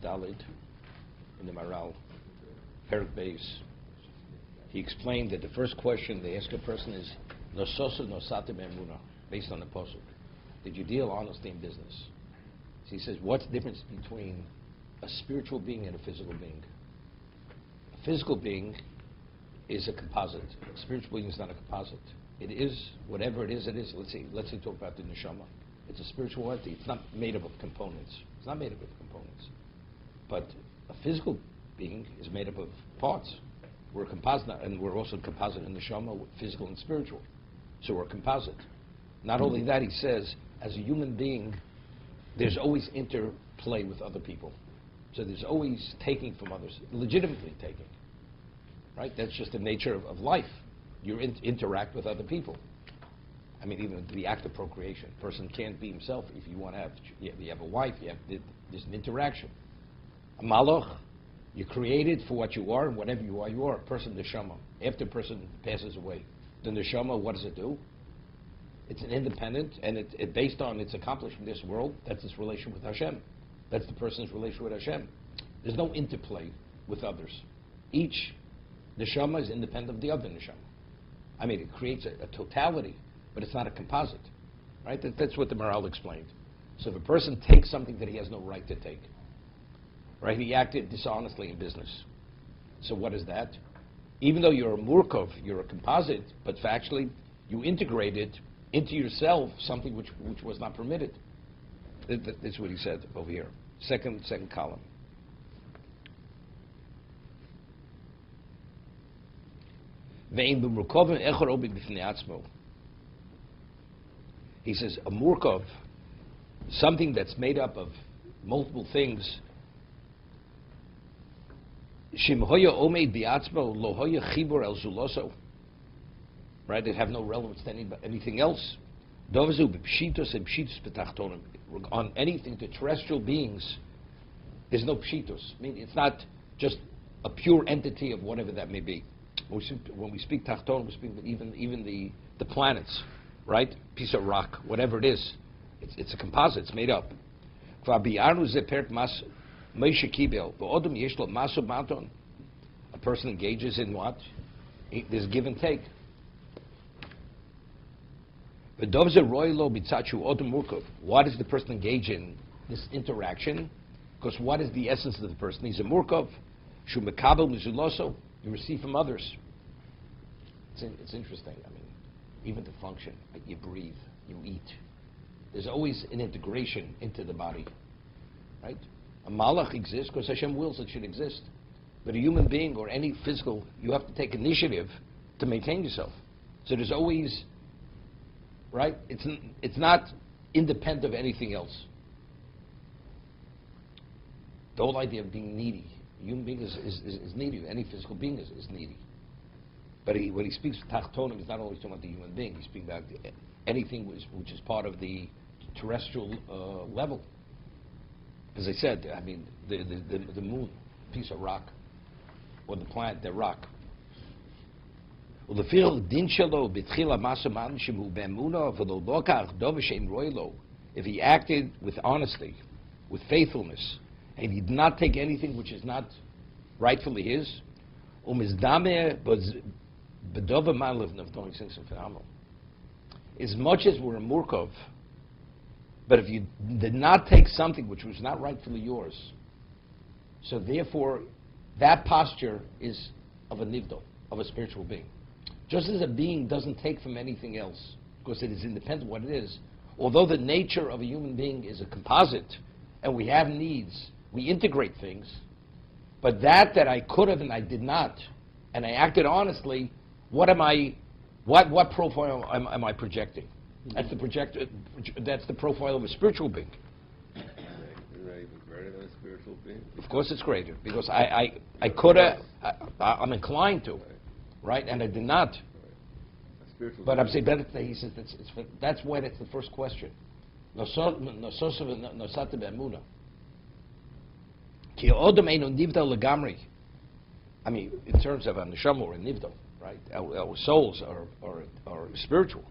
Dalid in the Maharal, Perik Beis. He explained that the first question they ask a person is, Nososu nosate be'emuna, based on the Pasuk. Did you deal honestly in business? So he says, what's the difference between a spiritual being and a physical being? A physical being is a composite. A spiritual being is not a composite. It is whatever it is. Let's say talk about the neshama. It's a spiritual entity. It's not made up of components. It's not made up of components. But a physical being is made up of parts. We're a composite, and we're also a composite in neshama, physical and spiritual. So we're a composite. Not only that, he says, as a human being, there's always interplay with other people. So there's always taking from others, legitimately taking. Right? That's just the nature of life. You interact with other people. I mean, even the act of procreation. A person can't be himself. If you want to have, you have a wife, there's an interaction. A malach, you're created for what you are, and whatever you are, you are. A person, neshama. After a person passes away, the neshama, what does it do? It's an independent, and it based on its accomplishment in this world, that's its relation with Hashem. That's the person's relation with Hashem. There's no interplay with others. Each neshama is independent of the other neshama. I mean, it creates a totality, but it's not a composite. Right? That's what the Maharal explained. So if a person takes something that he has no right to take, right? He acted dishonestly in business. So what is that? Even though you're a murkov, you're a composite, but factually you integrated into yourself something which was not permitted. That's what he said over here. Second column. He says a murkov, something that's made up of multiple things. Right, they have no relevance to anything else. On anything to terrestrial beings, there's no pshitos. I mean, it's not just a pure entity of whatever that may be. When we speak tachton, we speak even the planets, right? Piece of rock, whatever it is, it's a composite. It's made up. A person engages in what? There's give and take. Why does the person engage in this interaction? Because what is the essence of the person? He's a murkov. You receive from others. It's interesting. I mean, even to function, you breathe, you eat. There's always an integration into the body, right? A malach exists because Hashem wills it should exist. But a human being or any physical, you have to take initiative to maintain yourself. So there's always, right? It's not independent of anything else. The whole idea of being needy. A human being is needy. Any physical being is needy. But when he speaks tachtonim, he's not always talking about the human being. He's speaking about anything which is part of the terrestrial level. As I said, I mean, the moon, piece of rock, or the plant, the rock. If he acted with honesty, with faithfulness, and he did not take anything which is not rightfully his, as much as we're a murkov, but if you did not take something which was not rightfully yours, so therefore that posture is of a nivdo, of a spiritual being. Just as a being doesn't take from anything else, because it is independent of what it is, although the nature of a human being is a composite, and we have needs, we integrate things, but that I could have and I did not, and I acted honestly, what profile am I projecting? That's that's the profile of a spiritual being. Is that even greater than a spiritual being? Of course it's greater, because I could have, I'm inclined to, right? And I did not. But I'm saying better today, he says, that's why that's the first question. I mean, in terms of a neshama or a nivdo, right? Our souls are spiritual.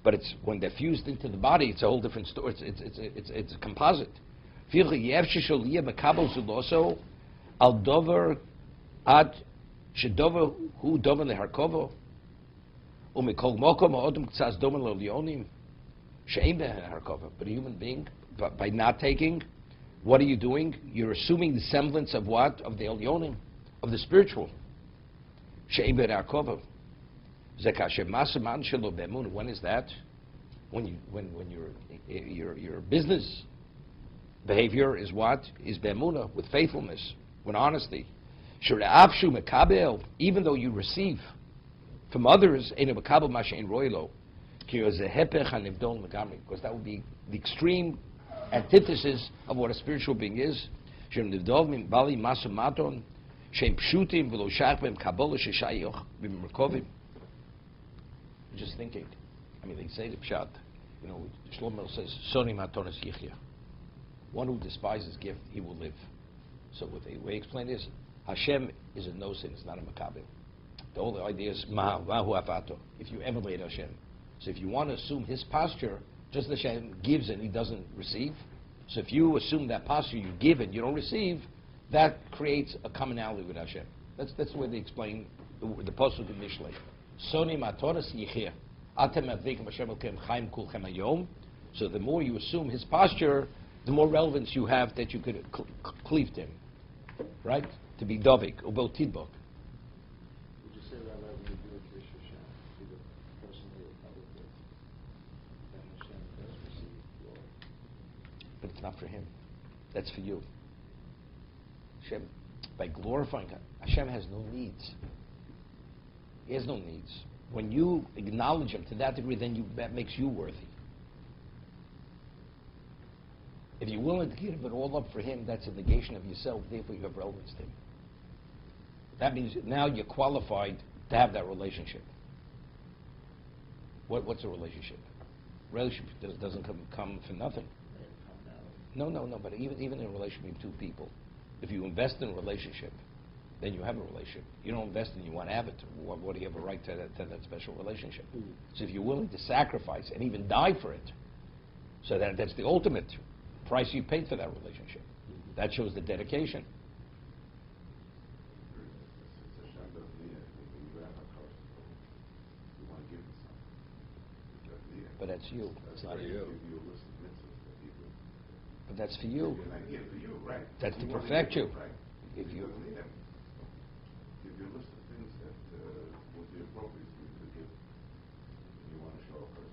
But it's when they're fused into the body, it's a whole different story. It's a composite. Al dover ad shedover hu dover leharkovo umikol mokom ha'odom k'tzas domer le'olyonim she'ein beharkovo. But a human being, by not taking, what are you doing? You're assuming the semblance of what? Of the elyonim, of the spiritual. She'ein beharkovo. Zekasher masaman shelo be'emunah. When is that? When your business behavior is what? Is be'emunah, with faithfulness, with honesty. Even though you receive from others, because that would be the extreme antithesis of what a spiritual being is. Just thinking. I mean, they say the pshat. You know, Shlomo says, "Soni matonas yichya." One who despises gift, he will live. So what the way he explained is, Hashem is a no sin, it's not a makabel. The whole idea is mahu afato. If you emulate Hashem, so if you want to assume His posture, just as Hashem gives and He doesn't receive. So if you assume that posture, you give and you don't receive, that creates a commonality with Hashem. That's the way they explain the pasuk in Mishlei. Soni matoras yichya. Atem aveikim Hashem elkeim chaim kulchem hayom. So the more you assume His posture, the more relevance you have that you could cleave to Him, right? To be dovik, ubel tidbok. Would you say, Rabbi, when you do it to Hashem, to the person that you're public with, that Hashem does receive glory? But it's not for Him. That's for you. Hashem, by glorifying God, Hashem has no needs. He has no needs. When you acknowledge Him to that degree, then that makes you worthy. If you're willing to give it all up for Him, that's a negation of yourself. Therefore, you have relevance to Him. That means now you're qualified to have that relationship. What's a relationship? Relationship doesn't come for nothing. No. But even in a relationship between two people, if you invest in a relationship, then you have a relationship. You don't invest and you want to have it. What do you have a right to that special relationship? So if you're willing to sacrifice and even die for it, so that's the ultimate price you paid for that relationship. That shows the dedication. But that's you. It's not you. But that's for you. That's to perfect you. If you give you a list of things that would be appropriate for you to give if you want to show a person.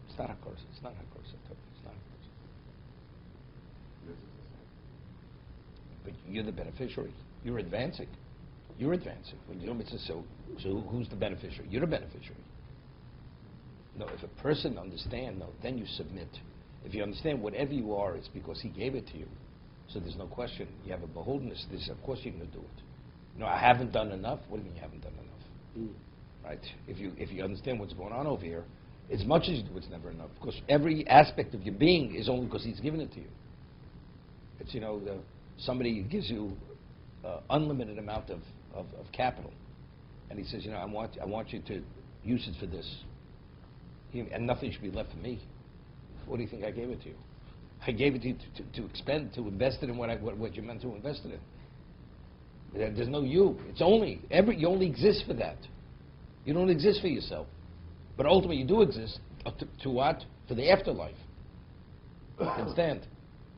It's not a course. It's not a course. It's not a course. This is the same. But you're the beneficiary. You're advancing. You're advancing. When you do mitzvah, so who's the beneficiary? You're the beneficiary. No, if a person understands, then you submit. If you understand whatever you are, it's because He gave it to you. So there's no question. You have a beholdenness. Of course you're going to do it. I haven't done enough. What do you mean you haven't done enough? Right? If you understand what's going on over here, as much as you do, it's never enough. Because every aspect of your being is only because He's given it to you. It's somebody gives you unlimited amount of capital, and he says, I want you to use it for this, and nothing should be left for me. What do you think I gave it to you? I gave it to you to expend, to invest it in what you meant to invest it in. There's no you. It's only you only exist for that. You don't exist for yourself, but ultimately you do exist to what? For the afterlife. Understand?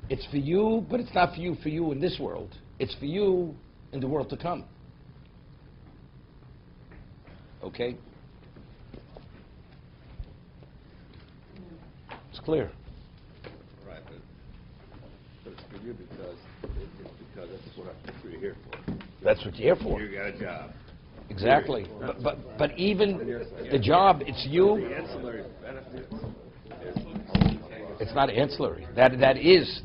It's for you, but it's not for you in this world. It's for you in the world to come. Okay? It's clear. Right, but it's for you because that's what you're here for. That's what you're here for. You got a job. Exactly. But even the job, it's you. The ancillary benefits. It's not ancillary. That is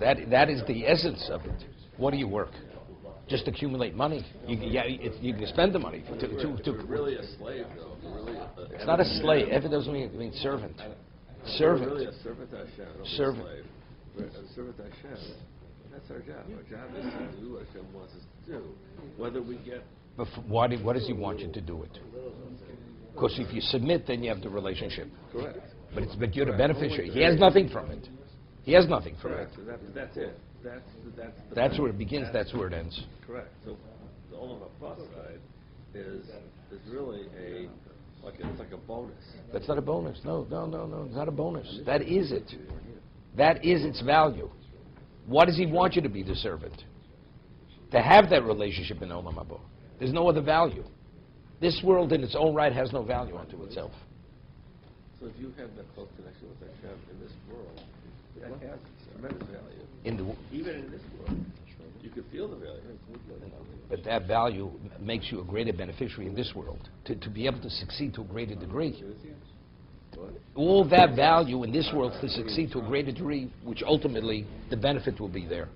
the essence of it. What do you work? Just accumulate money. You can spend the money You're really a slave, though. You're really it's not a slave. It doesn't mean servant. Servant. You're really a servant to Hashem. Servant. A slave. We're a servant to Hashem. That's our job. Our job is to do what Hashem wants us to do. Whether we get... But why does He want you to do it? Because if you submit, then you have the relationship. Correct. But you're the beneficiary. He has nothing from it. He has nothing for Correct. it. So that's it. That's the That's where it begins, that's where it ends. Correct. So the Olam Haba side is really it's like a bonus. That's not a bonus. No, it's not a bonus. That is it. That is its value. Why does he want you to be the servant? To have that relationship in Olam Haba. There's no other value. This world in its own right has no value unto itself. So if you have that close connection with Hashem in this world, that has tremendous value. Even in this world, you can feel the value. But that value makes you a greater beneficiary in this world. To be able to succeed to a greater degree. All that value in this world to succeed to a greater degree, which ultimately the benefit will be there.